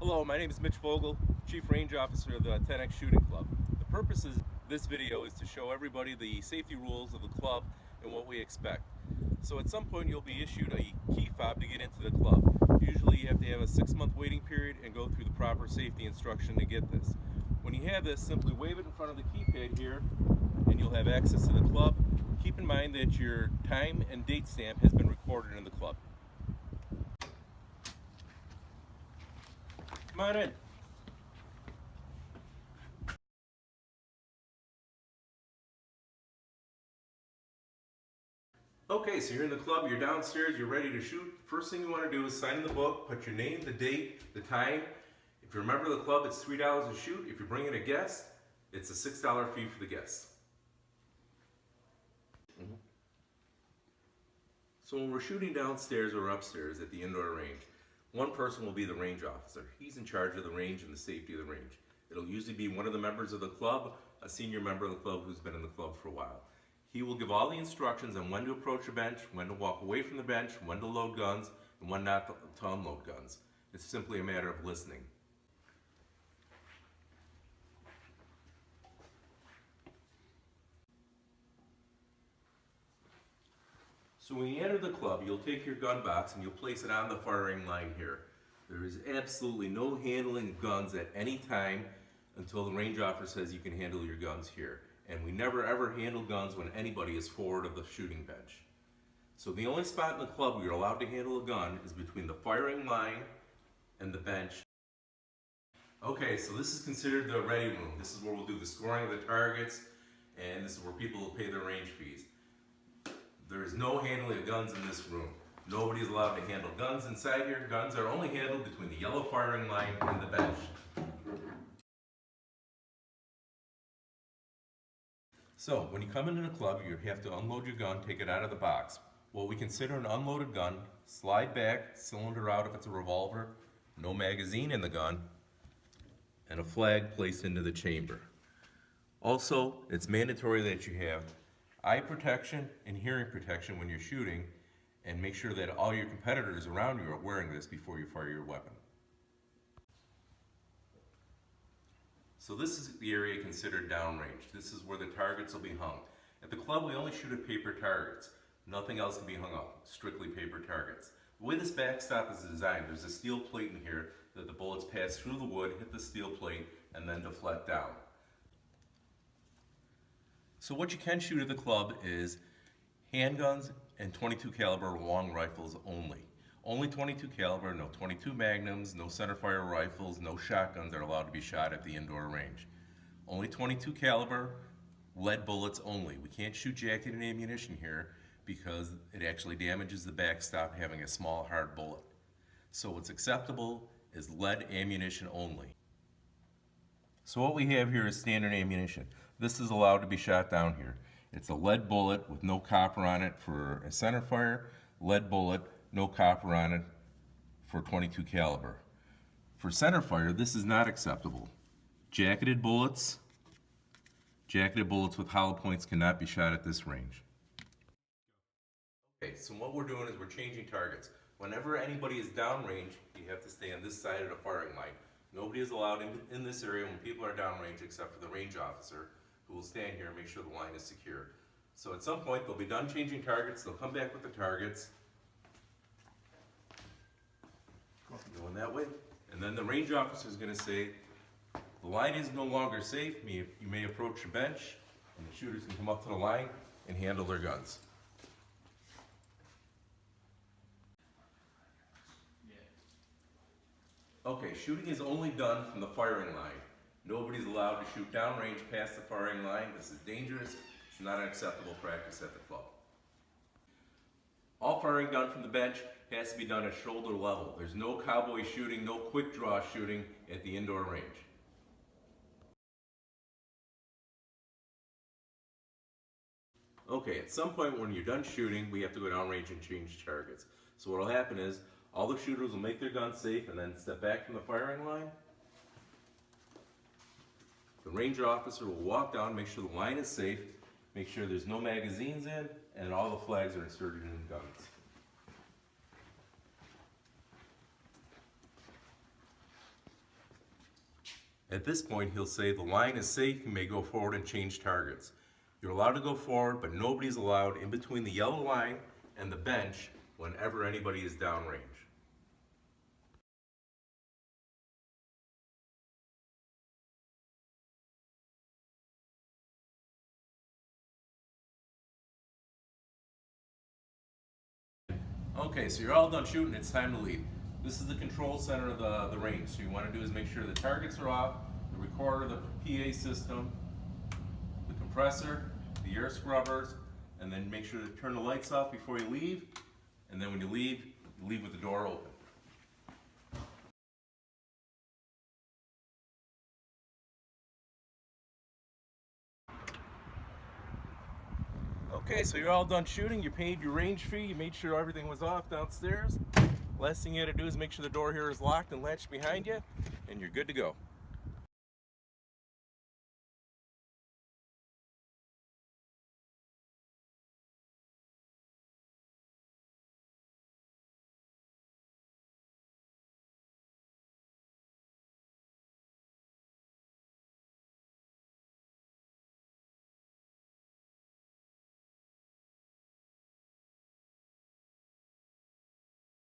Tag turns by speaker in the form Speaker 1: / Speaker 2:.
Speaker 1: Hello, my name is Mitch Vogel, Chief Range Officer of the 10X Shooting Club. The purpose of this video is to show everybody the safety rules of the club and what we expect. So at some point you'll be issued a key fob to get into the club. Usually you have to have a 6-month waiting period and go through the proper safety instruction to get this. When you have this, simply wave it in front of the keypad here and you'll have access to the club. Keep in mind that your time and date stamp has been recorded in the club. Come on in. Okay, so you're in the club, you're downstairs, you're ready to shoot. First thing you want to do is sign in the book, put your name, the date, the time. If you're a member of the club, it's $3 a shoot. If you're bringing a guest, it's a $6 fee for the guests. So when we're shooting downstairs or upstairs at the indoor range, one person will be the range officer. He's in charge of the range and the safety of the range. It'll usually be one of the members of the club, a senior member of the club who's been in the club for a while. He will give all the instructions on when to approach a bench, when to walk away from the bench, when to load guns, and when not to unload guns. It's simply a matter of listening. So when you enter the club, you'll take your gun box and you'll place it on the firing line here. There is absolutely no handling of guns at any time until the range officer says you can handle your guns here. And we never ever handle guns when anybody is forward of the shooting bench. So the only spot in the club where you're allowed to handle a gun is between the firing line and the bench. Okay, so this is considered the ready room. This is where we'll do the scoring of the targets, and this is where people will pay their range fees. There is no handling of guns in this room. Nobody is allowed to handle guns inside here. Guns are only handled between the yellow firing line and the bench. So, when you come into the club, you have to unload your gun, take it out of the box. What we consider an unloaded gun, slide back, cylinder out if it's a revolver, no magazine in the gun, and a flag placed into the chamber. Also, it's mandatory that you have eye protection and hearing protection when you're shooting, and make sure that all your competitors around you are wearing this before you fire your weapon. So this is the area considered downrange. This is where the targets will be hung. At the club, we only shoot at paper targets. Nothing else can be hung up, strictly paper targets. The way this backstop is designed, there's a steel plate in here that the bullets pass through the wood, hit the steel plate, and then deflect down. So what you can shoot at the club is handguns and .22 caliber long rifles only. Only .22 caliber, no .22 Magnums, no centerfire rifles, no shotguns are allowed to be shot at the indoor range. Only .22 caliber, lead bullets only. We can't shoot jacketed ammunition here because it actually damages the backstop having a small hard bullet. So what's acceptable is lead ammunition only. So what we have here is standard ammunition. This is allowed to be shot down here. It's a lead bullet with no copper on it for a centerfire, lead bullet, no copper on it for .22 caliber. For centerfire, this is not acceptable. Jacketed bullets with hollow points cannot be shot at this range. Okay, so what we're doing is we're changing targets. Whenever anybody is downrange, you have to stay on this side of the firing line. Nobody is allowed in this area when people are downrange except for the range officer, who will stand here and make sure the line is secure. So at some point they'll be done changing targets, they'll come back with the targets, going that way, and then the range officer is going to say, the line is no longer safe, you may approach the bench, and the shooters can come up to the line and handle their guns. Okay, shooting is only done from the firing line. Nobody's allowed to shoot downrange past the firing line. This is dangerous. It's not an acceptable practice at the club. All firing done from the bench has to be done at shoulder level. There's no cowboy shooting, no quick draw shooting at the indoor range. Okay, at some point when you're done shooting, we have to go downrange and change targets. So what will happen is, all the shooters will make their guns safe and then step back from the firing line. The ranger officer will walk down, make sure the line is safe, make sure there's no magazines in, and all the flags are inserted in the guns. At this point, he'll say the line is safe, you may go forward and change targets. You're allowed to go forward, but nobody's allowed in between the yellow line and the bench whenever anybody is downrange. Okay, so you're all done shooting, it's time to leave. This is the control center of the range. So you want to do is make sure the targets are off, the recorder, the PA system, the compressor, the air scrubbers, and then make sure to turn the lights off before you leave. And then when you leave with the door open. Okay, so you're all done shooting, you paid your range fee, you made sure everything was off downstairs. Last thing you had to do is make sure the door here is locked and latched behind you, and you're good to go.